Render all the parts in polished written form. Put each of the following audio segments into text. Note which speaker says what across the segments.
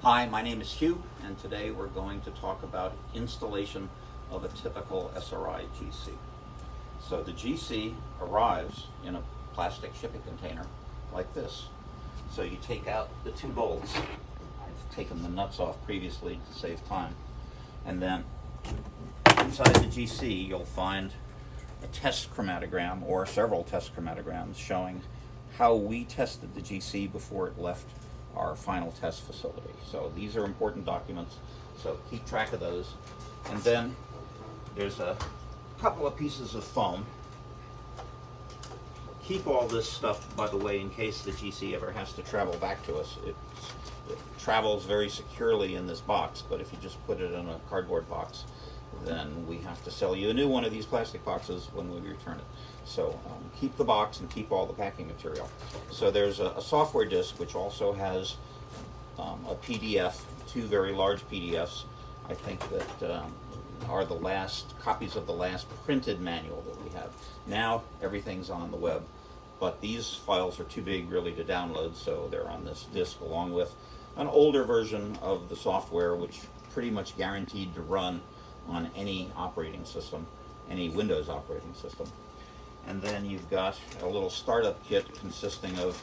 Speaker 1: Hi, my name is Hugh, and today we're going to talk about installation of a typical SRI GC. So the GC arrives in a plastic shipping container like this. So you take out the two bolts. I've taken the nuts off previously to save time. And then inside the GC you'll find a test chromatogram or several test chromatograms showing how we tested the GC before it left our final test facility. So these are important documents, so keep track of those. And then there's a couple of pieces of foam. Keep all this stuff, by the way, in case the GC ever has to travel back to us. It travels very securely in this box, but if you just put it in a cardboard box, then we have to sell you a new one of these plastic boxes when we return it. So keep the box and keep all the packing material. So there's a software disk which also has a PDF, two very large PDFs, I think that are the last copies of the last printed manual that we have. Now everything's on the web, but these files are too big really to download, so they're on this disk along with an older version of the software which pretty much guaranteed to run on any operating system, any Windows operating system. And then you've got a little startup kit consisting of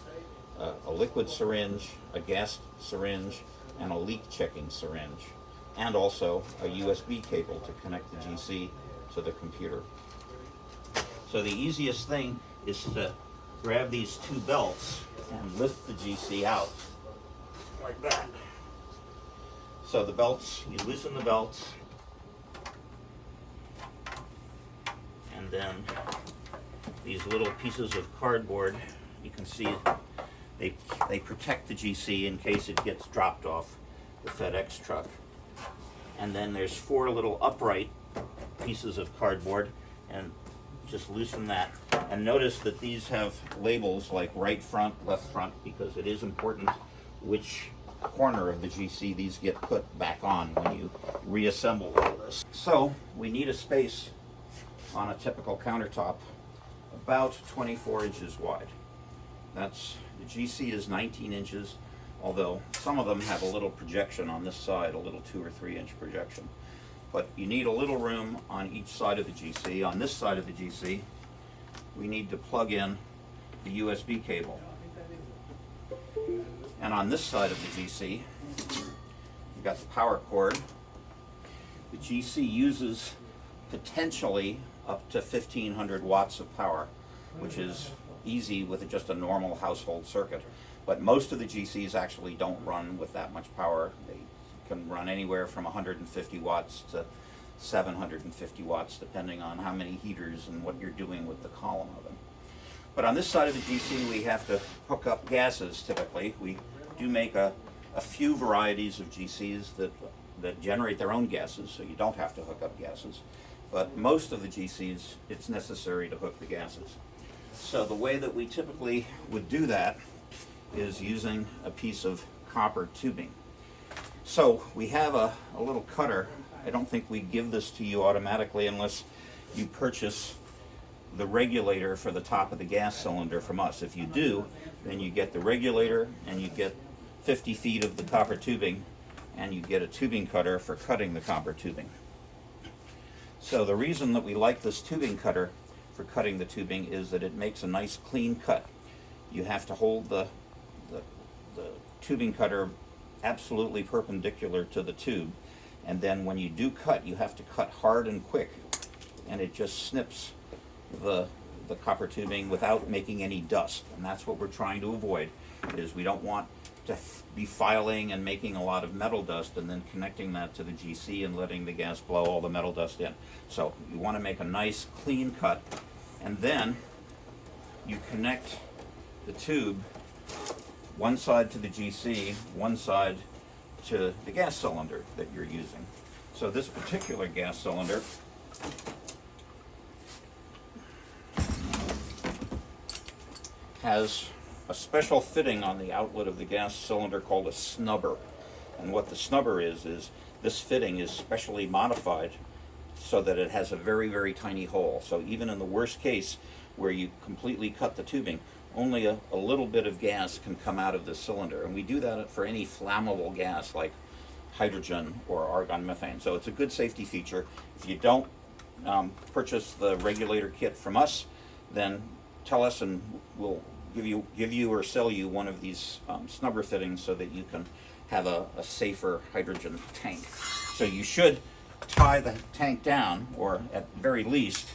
Speaker 1: a liquid syringe, a gas syringe, and a leak checking syringe, and also a USB cable to connect the GC to the computer. So the easiest thing is to grab these two belts and lift the GC out like that. So the belts, you loosen the belts, and then these little pieces of cardboard, you can see they protect the GC in case it gets dropped off the FedEx truck. And then there's four little upright pieces of cardboard, and just loosen that. And notice that these have labels like right front, left front, because it is important which corner of the GC these get put back on when you reassemble all this. So we need a space on a typical countertop about 24 inches wide. That's, the GC is 19 inches, although some of them have a little projection on this side, a little 2 or 3 inch projection. But you need a little room on each side of the GC. On this side of the GC, we need to plug in the USB cable. And on this side of the GC, you've got the power cord. The GC uses potentially up to 1500 watts of power, which is easy with just a normal household circuit. But most of the GCs actually don't run with that much power. They can run anywhere from 150 watts to 750 watts, depending on how many heaters and what you're doing with the column of them. But on this side of the GC, we have to hook up gases typically. We do make a few varieties of GCs that generate their own gases, so you don't have to hook up gases. But most of the GCs, it's necessary to hook the gases. So the way that we typically would do that is using a piece of copper tubing. So we have a little cutter. I don't think we give this to you automatically unless you purchase the regulator for the top of the gas cylinder from us. If you do, then you get the regulator and you get 50 feet of the copper tubing, and you get a tubing cutter for cutting the copper tubing. So the reason that we like this tubing cutter for cutting the tubing is that it makes a nice clean cut. You have to hold the tubing cutter absolutely perpendicular to the tube, and then when you do cut, you have to cut hard and quick, and it just snips the copper tubing without making any dust. And that's what we're trying to avoid, is we don't want to be filing and making a lot of metal dust and then connecting that to the GC and letting the gas blow all the metal dust in. So you want to make a nice clean cut, and then you connect the tube one side to the GC, one side to the gas cylinder that you're using. So this particular gas cylinder has a special fitting on the outlet of the gas cylinder called a snubber. And what the snubber is this fitting is specially modified so that it has a very, very tiny hole. So even in the worst case where you completely cut the tubing, only a little bit of gas can come out of the cylinder. And we do that for any flammable gas like hydrogen or argon methane. So it's a good safety feature. If you don't purchase the regulator kit from us, then tell us and we'll give you or sell you one of these snubber fittings so that you can have a safer hydrogen tank. So you should tie the tank down, or at very least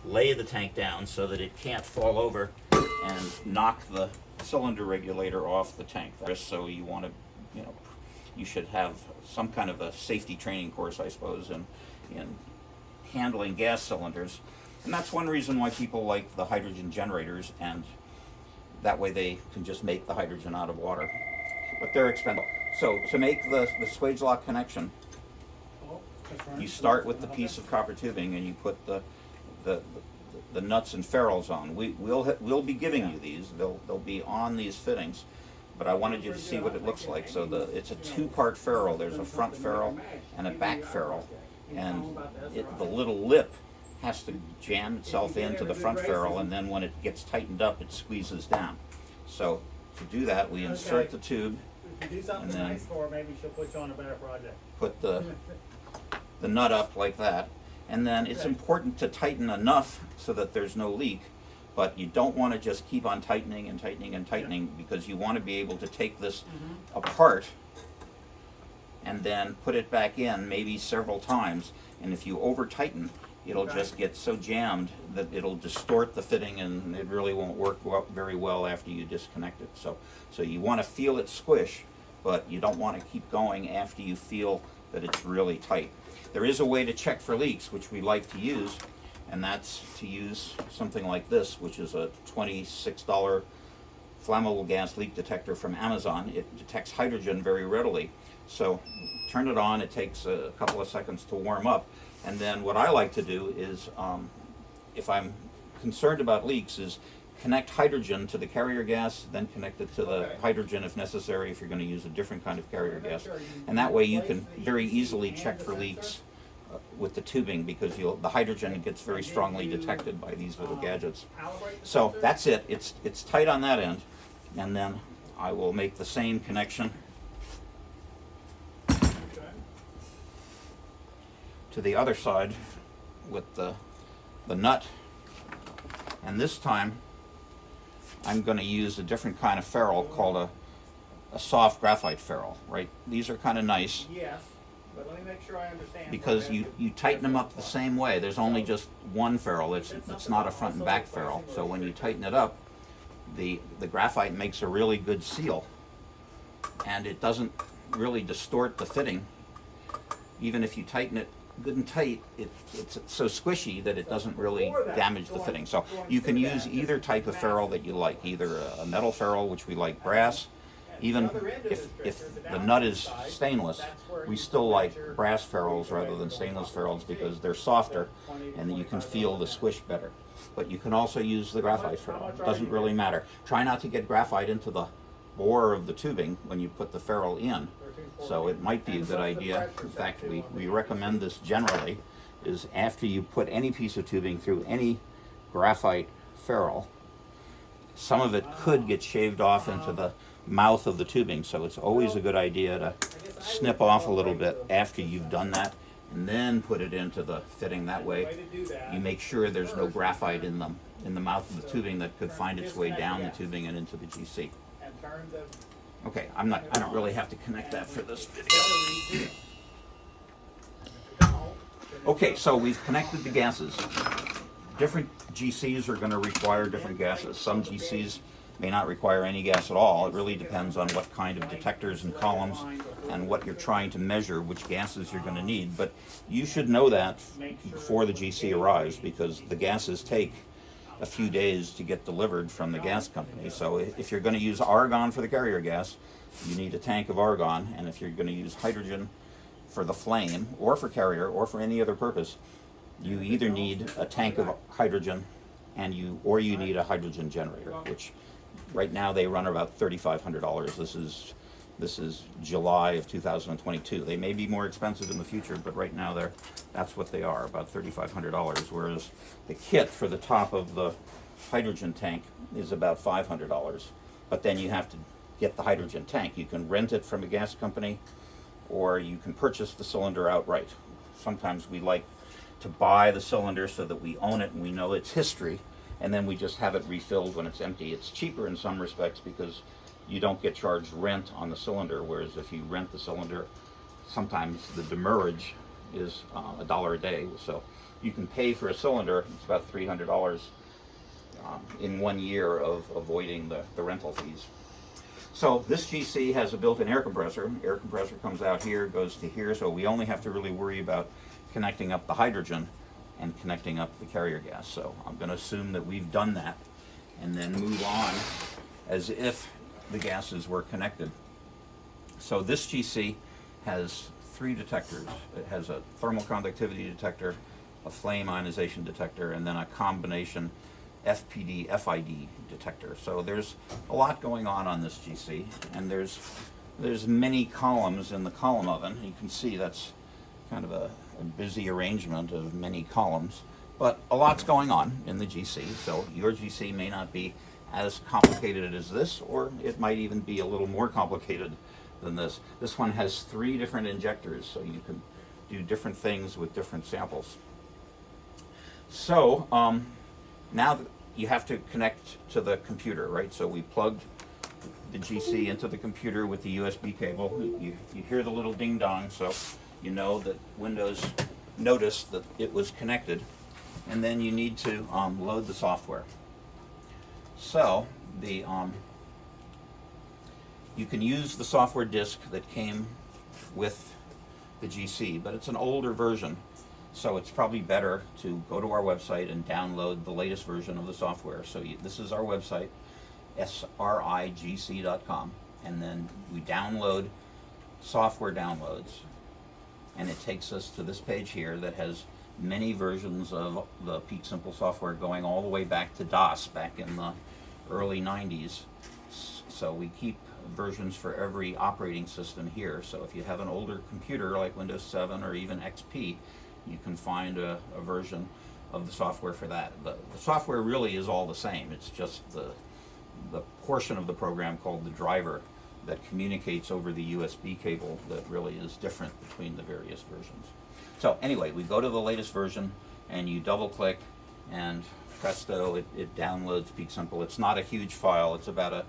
Speaker 1: lay the tank down so that it can't fall over and knock the cylinder regulator off the tank. So you want to, you should have some kind of a safety training course, I suppose, in handling gas cylinders. And that's one reason why people like the hydrogen generators, and that way they can just make the hydrogen out of water. But they're expensive. So to make the swage lock connection, you start with the piece of copper tubing and you put the nuts and ferrules on. We'll be giving you these. They'll be on these fittings, but I wanted you to see what it looks like. So it's a two-part ferrule. There's a front ferrule and a back ferrule, and the little lip has to jam itself into the front ferrule, and then when it gets tightened up, it squeezes down. So to do that, we insert the tube, and then
Speaker 2: maybe she'll put you on a better project.
Speaker 1: Put the nut up like that. And then it's important to tighten enough so that there's no leak, but you don't want to just keep on tightening and tightening and tightening, because you want to be able to take this apart and then put it back in maybe several times. And if you over tighten, it'll just get so jammed that it'll distort the fitting, and it really won't work very well after you disconnect it. So you want to feel it squish, but you don't want to keep going after you feel that it's really tight. There is a way to check for leaks, which we like to use, and that's to use something like this, which is a $26 flammable gas leak detector from Amazon. It detects hydrogen very readily. So turn it on. It takes a couple of seconds to warm up. And then what I like to do is, if I'm concerned about leaks, is connect hydrogen to the carrier gas, then connect it to the hydrogen if necessary, if you're going to use a different kind of carrier gas. And that way you can very easily check for leaks with the tubing, because the hydrogen gets very strongly detected by these little gadgets. So that's it. It's tight on that end. And then I will make the same connection to the other side with the nut. And this time I'm going to use a different kind of ferrule called a soft graphite ferrule, right? These are kind of nice.
Speaker 2: Yes, but let me make sure I understand.
Speaker 1: Because you tighten them up the same way. There's only just one ferrule. It's not a front and back ferrule. So when you tighten it up, the graphite makes a really good seal, and it doesn't really distort the fitting. Even if you tighten it good and tight, it's so squishy that it doesn't really damage the fitting. So you can use either type of ferrule that you like, either a metal ferrule, which we like brass. Even if the nut is stainless, we still like brass ferrules rather than stainless ferrules, because they're softer and you can feel the squish better. But you can also use the graphite ferrule. It doesn't really matter. Try not to get graphite into the bore of the tubing when you put the ferrule in. So it might be a good idea. In fact, we recommend this generally, is after you put any piece of tubing through any graphite ferrule, some of it could get shaved off into the mouth of the tubing. So it's always a good idea to snip off a little bit after you've done that, and then put it into the fitting. That way you make sure there's no graphite in the mouth of the tubing that could find its way down the tubing and into the GC. Okay, I don't really have to connect that for this video. Okay, so we've connected the gases. Different GCs are going to require different gases. Some GCs may not require any gas at all. It really depends on what kind of detectors and columns and what you're trying to measure, which gases you're going to need. But you should know that before the GC arrives, because the gases take a few days to get delivered from the gas company. So if you're going to use argon for the carrier gas, you need a tank of argon. And if you're going to use hydrogen for the flame, or for carrier, or for any other purpose, you either need a tank of hydrogen or you need a hydrogen generator, which right now they run about $3,500. This is July of 2022. They may be more expensive in the future, but right now that's what they are, about $3,500. Whereas the kit for the top of the hydrogen tank is about $500, but then you have to get the hydrogen tank. You can rent it from a gas company, or you can purchase the cylinder outright. Sometimes we like to buy the cylinder so that we own it and we know its history, and then we just have it refilled when it's empty. It's cheaper in some respects because you don't get charged rent on the cylinder, whereas if you rent the cylinder, sometimes the demurrage is $1 a day. So you can pay for a cylinder, it's about $300 in 1 year of avoiding the rental fees. So this GC has a built-in air compressor. Air compressor comes out here, goes to here, so we only have to really worry about connecting up the hydrogen and connecting up the carrier gas. So I'm going to assume that we've done that and then move on as if the gases were connected. So this GC has 3 detectors. It has a thermal conductivity detector, a flame ionization detector, and then a combination FPD FID detector. So there's a lot going on this GC, and there's many columns in the column oven. You can see that's kind of a busy arrangement of many columns, but a lot's going on in the GC. So your GC may not be as complicated as this, or it might even be a little more complicated than this. This one has 3 different injectors, so you can do different things with different samples. So now that you have to connect to the computer, right? So we plugged the GC into the computer with the USB cable. You hear the little ding dong, so you know that Windows noticed that it was connected. And then you need to load the software. So you can use the software disk that came with the GC, but it's an older version. So it's probably better to go to our website and download the latest version of the software. So this is our website, srigc.com, and then we download software downloads, and it takes us to this page here that has many versions of the Peak Simple software going all the way back to DOS back in the early 90s. So we keep versions for every operating system here. So if you have an older computer like Windows 7 or even XP, you can find a version of the software for that. The software really is all the same. It's just the portion of the program called the driver that communicates over the USB cable that really is different between the various versions. So anyway, we go to the latest version and you double click and presto, it downloads Peak Simple. It's not a huge file. It's about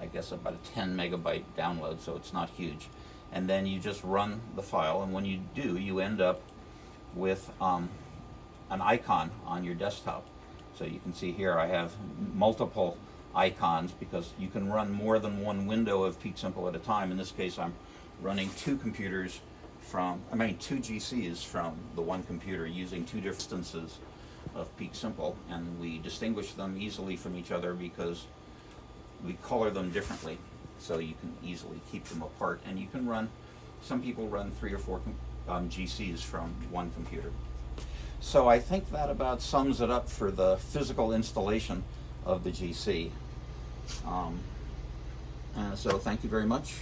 Speaker 1: I guess about a 10 megabyte download, so it's not huge. And then you just run the file, and when you do, you end up with an icon on your desktop. So you can see here I have multiple icons because you can run more than one window of Peak Simple at a time. In this case, I'm running 2 GCs from the one computer using 2 different instances of Peak Simple, and we distinguish them easily from each other because we color them differently, so you can easily keep them apart. And you can run, some people run 3 or 4 GCs from one computer. So I think that about sums it up for the physical installation of the GC. So thank you very much.